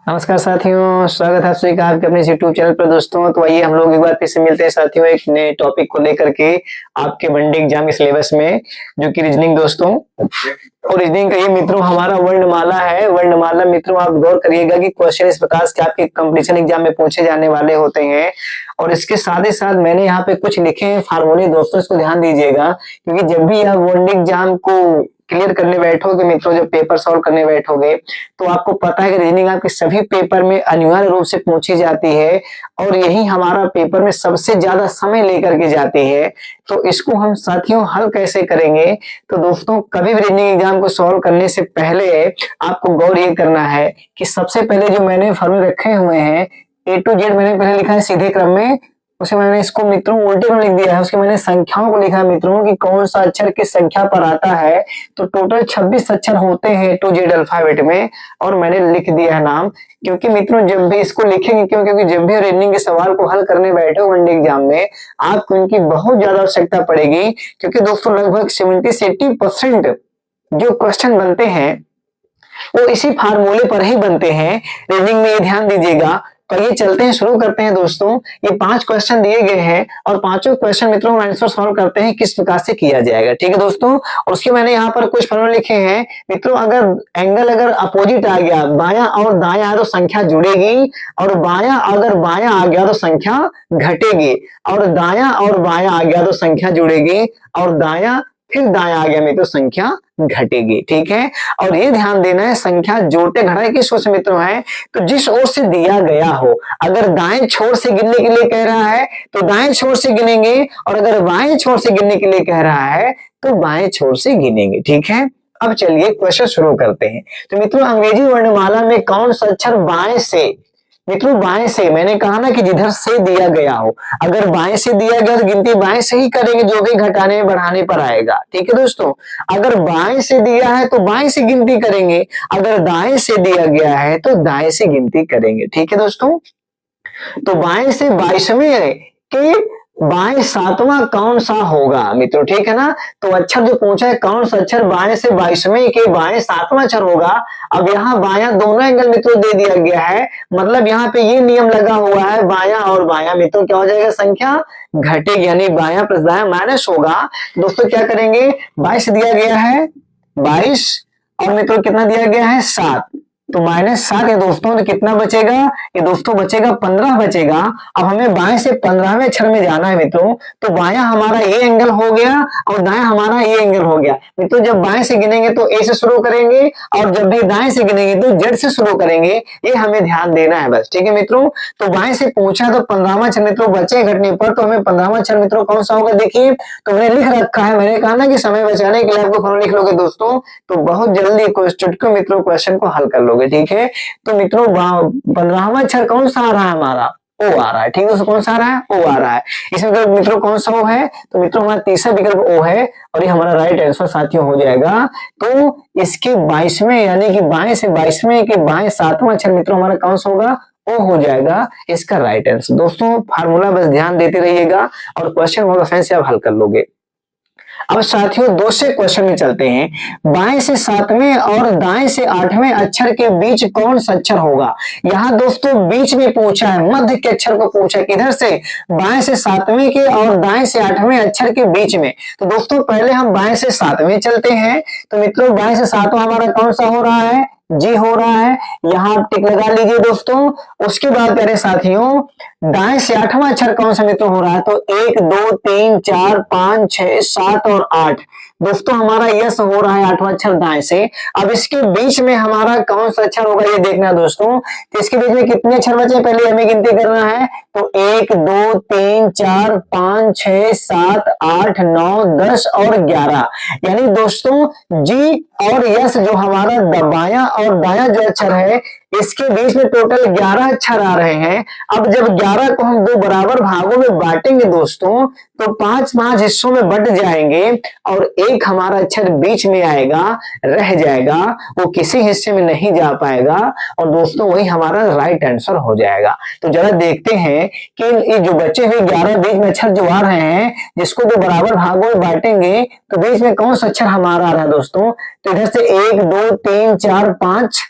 नमस्कार साथियों, स्वागत है आप सभी का आपके अपने यूट्यूब चैनल पर दोस्तों। तो आइए हम लोग एक बार फिर से मिलते हैं साथियों एक नए टॉपिक को लेकर के आपके वनडे एग्जाम के सिलेबस में, जो कि रीजनिंग दोस्तों। और रीजनिंग का ये मित्रों हमारा वर्णमाला है। वर्णमाला मित्रों आप गौर करिएगा कि क्वेश्चन इस प्रकार से आपके कंपटीशन एग्जाम में पूछे जाने वाले होते हैं। और इसके साथ ही साथ मैंने यहाँ पे कुछ लिखे हैं फार्मूले दोस्तों, इसको ध्यान दीजिएगा, क्योंकि जब भी आप वनडे एग्जाम को क्लियर करने बैठोगे मित्रों, जब पेपर सॉल्व करने बैठोगे तो आपको पता है कि रीजनिंग आपके सभी पेपर में अनिवार्य रूप से पूछी जाती है और यही हमारा पेपर में सबसे ज्यादा समय लेकर के जाती है। तो इसको हम साथियों हल कैसे करेंगे? तो दोस्तों कभी भी रीजनिंग एग्जाम को सॉल्व करने से पहले आपको गौर ये करना है कि सबसे पहले जो मैंने फॉर्मूले रखे हुए हैं A to Z मैंने पहले लिखा है सीधे क्रम में, उसे मैंने इसको मित्रों उल्टे में लिख दिया है। उसके मैंने संख्याओं को लिखा है मित्रों कि कौन सा अक्षर किस संख्या पर आता है। तो टोटल 26 अक्षर होते हैं टू जेड अल्फाबेट में, और मैंने लिख दिया है नाम। क्योंकि मित्रों जब भी इसको लिखेंगे, क्योंकि जब भी रीजनिंग के सवाल को हल करने बैठे हो वनडे एग्जाम में, आपको इनकी बहुत ज्यादा आवश्यकता पड़ेगी। क्योंकि दोस्तों लगभग 70 से 80% जो क्वेश्चन बनते हैं वो इसी फार्मूले पर ही बनते हैं रीजनिंग में, ये ध्यान दीजिएगा। तो ये चलते हैं, शुरू करते हैं दोस्तों। ये 5 क्वेश्चन दिए गए हैं और पांचों क्वेश्चन मित्रों आंसर सॉल्व करते हैं किस प्रकार से किया जाएगा, ठीक है दोस्तों। और उसके मैंने यहाँ पर कुछ फॉर्मूले लिखे हैं मित्रों। अगर अपोजिट आ गया, बायां और दायां आया तो संख्या जुड़ेगी, और बायां अगर बायां आ गया तो संख्या घटेगी, और दायां और बायां आ गया तो संख्या जुड़ेगी, और दायां फिर दायां आ गया में तो संख्या घटेगी, ठीक है। और ये ध्यान देना है संख्या जोड़ते घटाए किस ओर से मित्रों है, तो जिस ओर से दिया गया हो। अगर दाएं छोर से गिनने के लिए कह रहा है तो दाएं छोर से गिनेंगे, और अगर बाएं छोर से गिनने के लिए कह रहा है तो बाएं छोर से गिनेंगे, ठीक है। अब चलिए क्वेश्चन शुरू करते हैं। तो मित्रों अंग्रेजी वर्णमाला में कौन सा अक्षर बाएं से, मित्रों बाएं से, मैंने कहा ना कि जिधर से दिया गया हो, अगर बाएं से दिया गया तो गिनती बाएं से ही करेंगे, जो भी घटाने बढ़ाने पर आएगा, ठीक है दोस्तों। अगर बाएं से दिया है तो बाएं से गिनती करेंगे, अगर दाएं से दिया गया है तो दाएं से गिनती करेंगे, ठीक है दोस्तों। तो बाएं से 22वें के बाएं 7वां कौन सा होगा मित्रों, ठीक है ना। तो अक्षर जो पूछा है कौन सा अक्षर बाएं से 22वें के बाएं 7वां अक्षर होगा। अब यहाँ बायां दोनों एंगल मित्रों दे दिया गया है, मतलब यहाँ पे ये नियम लगा हुआ है बायां और बायां मित्रों क्या हो जाएगा, संख्या घटेगी, यानी बायां प्लस दायां माइनस होगा। दोस्तों क्या करेंगे, 22 दिया गया है 22, और मित्रों कितना दिया गया है 7, तो -7 है दोस्तों। तो कितना बचेगा, ये दोस्तों बचेगा 15 बचेगा। अब हमें बाएं से 15वें अक्षर में जाना है मित्रों। तो बायां हमारा ये एंगल हो गया और दायां हमारा ये एंगल हो गया मित्रों। जब बाएं से गिनेंगे तो ए से शुरू करेंगे, और जब भी दाएं से गिनेंगे तो जेड से शुरू करेंगे, ये हमें ध्यान देना है बस, ठीक है मित्रों। तो बाएं से पूछा तो 15वां अक्षर मित्रों बचे घटने पर, तो हमें 15वां अक्षर मित्रों कौन सा होगा, देखिए तो मैंने लिख रखा है। मैंने कहा ना कि समय बचाने के लिए आपको फॉर्मूला लिख लोगे दोस्तों, तो बहुत जल्दी चुटकी मित्रों क्वेश्चन को हल कर लोगे, ठीक है। तो मित्रों 15वां अक्षर कौन सा आ रहा है, हमारा ओ आ रहा है, ठीक है। कौन सा आ रहा है, ओ आ रहा है। इसमें मित्रों कौन सा ओ है, तो मित्रों हमारा तीसरा विकल्प ओ है, और ये हमारा राइट आंसर साथियों हो जाएगा। तो इसके 22वें यानी कि बाएं से 22वें के बाएं 7वां अक्षर मित्रों हमारा कौन सा होगा, ओ हो जाएगा इसका राइट आंसर। दोस्तों फार्मूला बस ध्यान देते रहिएगा और क्वेश्चन बहुत आसानी से आप हल कर लोगे। अब साथियों दूसरे क्वेश्चन में चलते हैं। बाएं से 7वें और दाएं से 8वें अक्षर के बीच कौन सा अक्षर होगा। यहाँ दोस्तों बीच में पूछा है, मध्य के अक्षर को पूछा है, किधर से, बाएं से 7वें के और दाएं से 8वें अक्षर के बीच में। तो दोस्तों पहले हम बाएं से 7वें चलते हैं। तो मित्रों बाएं से 7वां हमारा कौन सा हो रहा है, जी हो रहा है, यहां टिक लगा लीजिए दोस्तों। उसके बाद प्यारे साथियों दाएं से 8वां अक्षर कौन सा मित्रों हो रहा है, तो 1 2 3 4 5 6 7 और 8 दोस्तों हमारा यस हो रहा है 8वां अक्षर दाएं से। अब इसके बीच में हमारा कौन सा अक्षर होगा ये देखना दोस्तों। तो इसके बीच में कितने अक्षर बचे पहले हमें गिनती करना है। तो 1 2 3 4 5 6 7 8 9 10 और 11, यानी दोस्तों जी और यस जो हमारा बायां और दायां जो अक्षर है इसके बीच में टोटल 11 अक्षर आ रहे हैं। अब जब 11 को हम 2 बराबर भागों में बांटेंगे दोस्तों, तो 5-5 हिस्सों में बट जाएंगे, और एक हमारा अक्षर बीच में आएगा, रह जाएगा, वो किसी हिस्से में नहीं जा पाएगा, और दोस्तों वही हमारा राइट आंसर हो जाएगा। तो जरा देखते हैं कि ये जो बचे हुए 11 बीच में अक्षर जो आ रहे हैं, जिसको 2 बराबर भागों में बांटेंगे तो बीच में कौन सा अक्षर हमारा आ रहा है दोस्तों। तो इधर से 1 2 3 4 5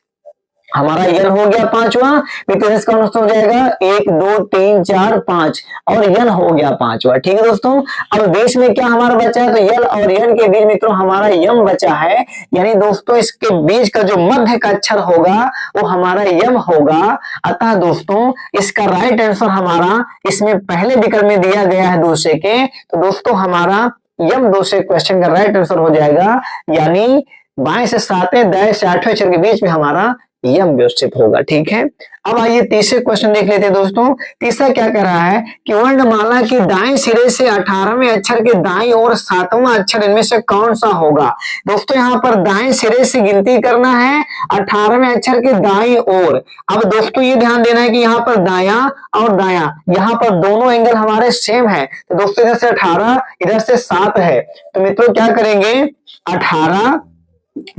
हमारा यन हो गया पांचवा मित्रों, इसका दोस्तों हो जाएगा 1 2 3 4 5 और यन हो गया पांचवा। ठीक है दोस्तों, अब बीच में क्या हमारा बचा है, तो यल और यन के बीच मित्रों हमारा यम बचा है, यानी दोस्तों इसके बीच का जो मध्य का अक्षर होगा वो हमारा यम होगा। अतः दोस्तों इसका राइट आंसर हमारा इसमें पहले विकल्प में दिया गया है 2 से के, तो दोस्तों हमारा यम 2 से क्वेश्चन का राइट आंसर हो जाएगा, यानी बाएं से सातवें दाएं से आठवें अक्षर के बीच में हमारा यम व्यवस्थित होगा। ठीक है, अब आइए तीसरे क्वेश्चन देख लेते हैं दोस्तों। तीसरा क्या कह रहा है कि वर्णमाला के दाएं सिरे से 18वें अक्षर के दाईं ओर 7वां अक्षर इनमें से कौन सा होगा। दोस्तों यहाँ पर दाएं सिरे से गिनती करना है 18वें अक्षर के दाईं ओर। अब दोस्तों ये ध्यान देना है कि यहाँ पर दाया और दाया यहाँ पर दोनों एंगल हमारे सेम है, तो दोस्तों इधर से 18 इधर से 7 है, तो मित्रों क्या करेंगे 18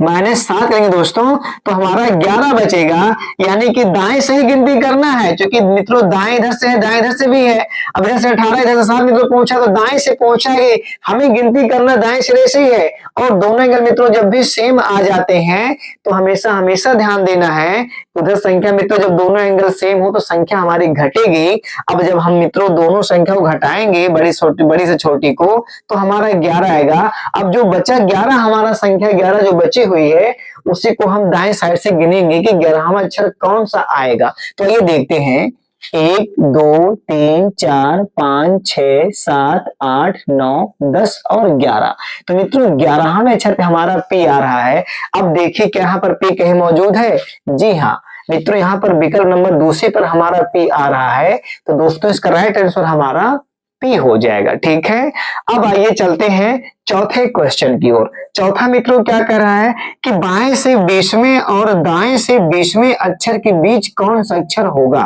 -7 करेंगे दोस्तों, तो हमारा 11 बचेगा, यानी कि दाएं से ही गिनती करना है, क्योंकि मित्रों दाएं इधर से है दाएं इधर से भी है। अब इधर से 18 इधर से 7 मित्रों पहुंचा, तो दाएं से पहुंचा है, हमें गिनती करना दाएं सिरे से ही है। और दोनों एंगल मित्रों जब भी सेम आ जाते हैं तो हमेशा हमेशा ध्यान देना है, उधर संख्या मित्रों जब दोनों एंगल सेम हो तो संख्या हमारी घटेगी। अब जब हम मित्रों दोनों संख्या को घटाएंगे बड़ी से छोटी को, तो हमारा 11 आएगा। अब जो बचा 11 हमारा संख्या 11 जो बची हुई है उसी को हम दाएं साइड से गिनेंगे कि 11वां अक्षर कौन सा आएगा। तो ये देखते हैं 1 2 3 4 5 6 7 8 9 10 और 11, तो मित्रों 11वें अक्षर पे हमारा पी आ रहा है। अब देखिए क्या यहाँ पर पी कहीं मौजूद है, जी हाँ मित्रों यहाँ पर विकल्प नंबर दूसरे पर हमारा पी आ रहा है, तो दोस्तों इसका राइट आंसर हमारा पी हो जाएगा। ठीक है, अब आइए चलते हैं चौथे क्वेश्चन की ओर। चौथा मित्रों क्या कह रहा है कि बाएं से 20वें और दाएं से 20वें अक्षर के बीच कौन सा अक्षर होगा।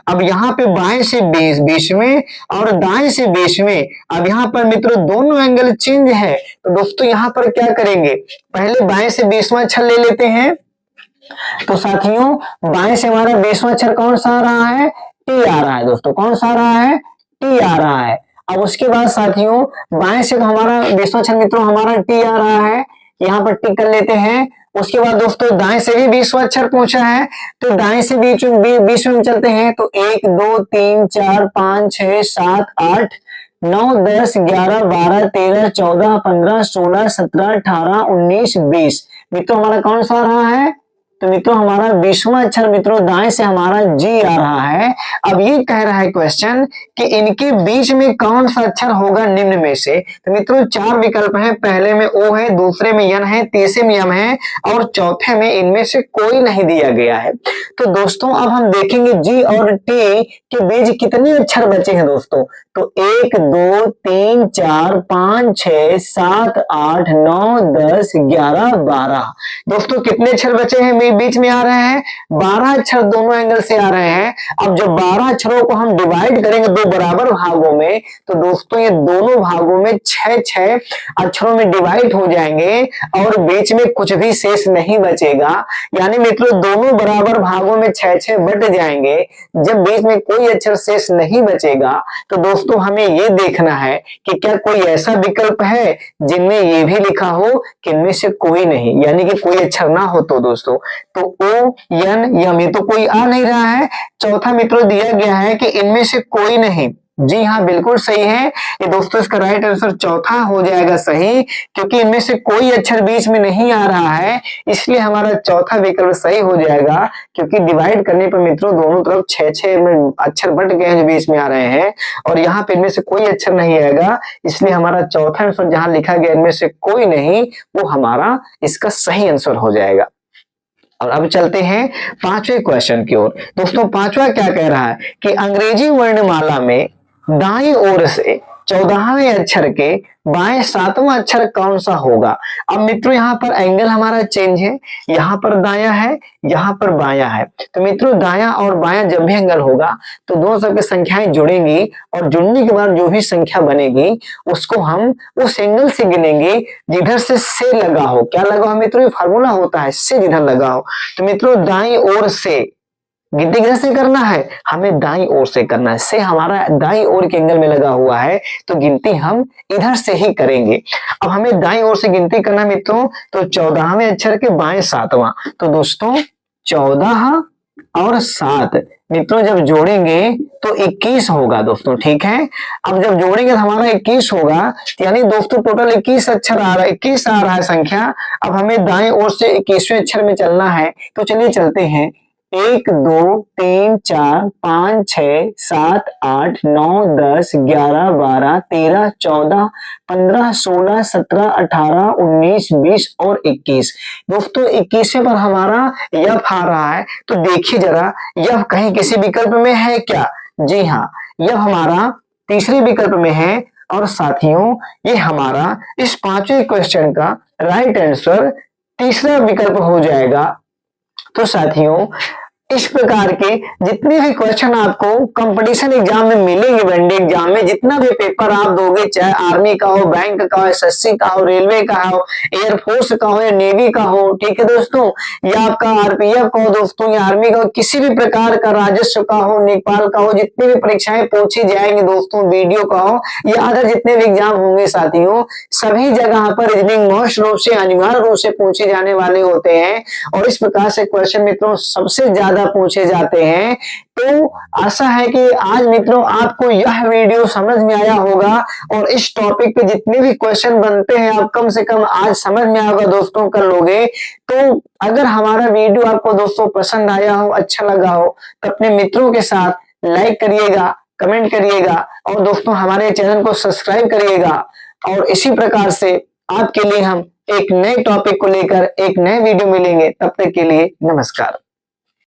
अब यहाँ पे बाएं से 20वें और दाएं से 20वें, अब यहाँ पर मित्रों दोनों एंगल चेंज है, तो दोस्तों यहाँ पर क्या करेंगे पहले बाएं से 20वां अक्षर ले लेते हैं। तो साथियों बाएं से हमारा 20वां अक्षर कौन सा आ रहा है, टी आ रहा है दोस्तों, कौन सा आ रहा है, टी आ रहा है। अब उसके बाद साथियों बाएं से तो हमारा 20वां अक्षर मित्रों हमारा टी आ रहा है, यहाँ पर टिक कर लेते हैं। उसके बाद दोस्तों दाएं से भी 20वां अक्षर पहुंचा है, तो दाएं से बीच में चलते हैं, तो 1 2 3 4 5 6 7 8 9 10 11 12 13 14 15 16 17 18 19 20 मित्रों हमारा कौन सा आ रहा है, तो मित्रों हमारा 20वां अक्षर मित्रों दाएं से हमारा जी आ रहा है। अब ये कह रहा है क्वेश्चन कि इनके बीच में कौन सा अक्षर होगा निम्न में से। तो मित्रों 4 विकल्प हैं, पहले में ओ है, दूसरे में यन है, तीसरे में यम है और चौथे में इनमें से कोई नहीं दिया गया है। तो दोस्तों अब हम देखेंगे जी और टी के बीच कितने अक्षर बचे हैं दोस्तों। तो 1 2 3 4 5 6 7 8 9 10 11 12 दोस्तों कितने अक्षर बचे हैं बीच में आ रहे हैं, 12 अक्षर दोनों एंगल से आ रहे हैं। अब जब 12 अक्षरों को हम डिवाइड करेंगे 2 बराबर भागों में, तो दोस्तों ये दोनों भागों में 6 अक्षरों में डिवाइड हो जाएंगे और बीच में कुछ भी शेष नहीं बचेगा, यानी मित्रों दोनों बराबर भागों में 6 बट जाएंगे। जब बीच में कोई अक्षर शेष नहीं बचेगा तो दोस्तों हमें ये देखना है कि क्या कोई ऐसा विकल्प है जिनमें ये भी लिखा हो कि इनमें से कोई नहीं, यानी कि कोई अक्षर ना हो। तो दोस्तों तो ओ यन यम ये तो कोई आ नहीं रहा है। चौथा मित्रों दिया गया है कि इनमें से कोई नहीं, जी हाँ बिल्कुल सही है ये दोस्तों, इसका राइट आंसर चौथा हो जाएगा सही, क्योंकि इनमें से कोई अक्षर बीच में नहीं आ रहा है, इसलिए हमारा चौथा विकल्प सही हो जाएगा। क्योंकि डिवाइड करने पर मित्रों दोनों तरफ 6 में अक्षर बट गए हैं जो बीच में आ रहे हैं, और यहाँ पे इनमें से कोई अक्षर नहीं आएगा, इसलिए हमारा चौथा आंसर जहां लिखा गया इनमें से कोई नहीं, वो हमारा इसका सही आंसर हो जाएगा। और अब चलते हैं 5वें क्वेश्चन की ओर। दोस्तों 5वां क्या कह रहा है कि अंग्रेजी वर्णमाला में दाईं ओर से 14वें अक्षर के बाएं 7वां अक्षर कौन सा होगा। अब मित्रों यहाँ पर एंगल हमारा चेंज है, यहाँ पर दाया है, यहाँ पर बाया है। तो मित्रों दाया और बाया जब भी एंगल होगा तो दोनों सबकी संख्याएं जुड़ेंगी, और जुड़ने के बाद जो भी संख्या बनेगी उसको हम उस एंगल से गिनेंगे जिधर से लगा हो। क्या लगा हो मित्रों, ये फार्मूला होता है से जिधर लगा हो। तो मित्रों दाईं ओर से गिनती किधर से करना है, हमें दाईं ओर से करना है। से हमारा दाईं ओर के एंगल में लगा हुआ है, तो गिनती हम इधर से ही करेंगे। अब हमें दाईं ओर से गिनती करना मित्रों, तो 14वें अक्षर के बाएं 7वां। तो दोस्तों 14 और 7 मित्रों जब जोड़ेंगे तो 21 होगा दोस्तों, ठीक है। अब जब जोड़ेंगे तो हमारा 21 होगा, यानी दोस्तों टोटल 21 अक्षर आ रहा है, 21 आ रहा है संख्या। अब हमें दाएं ओर से 21वें अक्षर में चलना है, तो चलिए चलते हैं। 1 2 3 4 5 6 7 8 9 10 11 12 13 14 15 16 17 18 19 20 और 21। दोस्तों 21वें पर हमारा यफ आ रहा है, तो देखिए जरा यफ कहीं किसी विकल्प में है क्या? जी हाँ, यह हमारा तीसरे विकल्प में है। और साथियों ये हमारा इस पांचवें क्वेश्चन का राइट आंसर तीसरा विकल्प हो जाएगा। तो साथियों इस प्रकार के जितने भी क्वेश्चन आपको कंपटीशन एग्जाम में मिलेंगे, वनडे एग्जाम में जितना भी पेपर आप दोगे, चाहे आर्मी का हो, बैंक का हो, एसएससी का हो, रेलवे का हो, एयरफोर्स का हो या नेवी का हो, ठीक है दोस्तों, या आपका आरपीएफ का हो दोस्तों, या आर्मी का हो, किसी भी प्रकार का, राजस्व का हो, नेपाल का हो, जितनी भी परीक्षाएं पूछी जाएंगी दोस्तों, वीडियो का हो या अदर जितने भी एग्जाम होंगे साथियों, सभी जगह पर रीजनिंग मोस्ट रूप से अनिवार्य रूप से पूछे जाने वाले होते हैं। और इस प्रकार से क्वेश्चन मित्रों सबसे ज्यादा पूछे जाते हैं। तो आशा है कि आज मित्रों आपको यह वीडियो समझ में आया होगा और इस टॉपिक पे जितने भी क्वेश्चन बनते हैं आप कम से कम आज समझ में आएगा दोस्तों, कर लोगे। तो अगर हमारा वीडियो आपको दोस्तों पसंद आया हो, अच्छा लगा हो, तो अपने मित्रों के साथ लाइक करिएगा, कमेंट करिएगा और दोस्तों हमारे चैनल को सब्सक्राइब करिएगा। और इसी प्रकार से आपके लिए हम एक नए टॉपिक को लेकर एक नए वीडियो मिलेंगे, तब तक के लिए नमस्कार।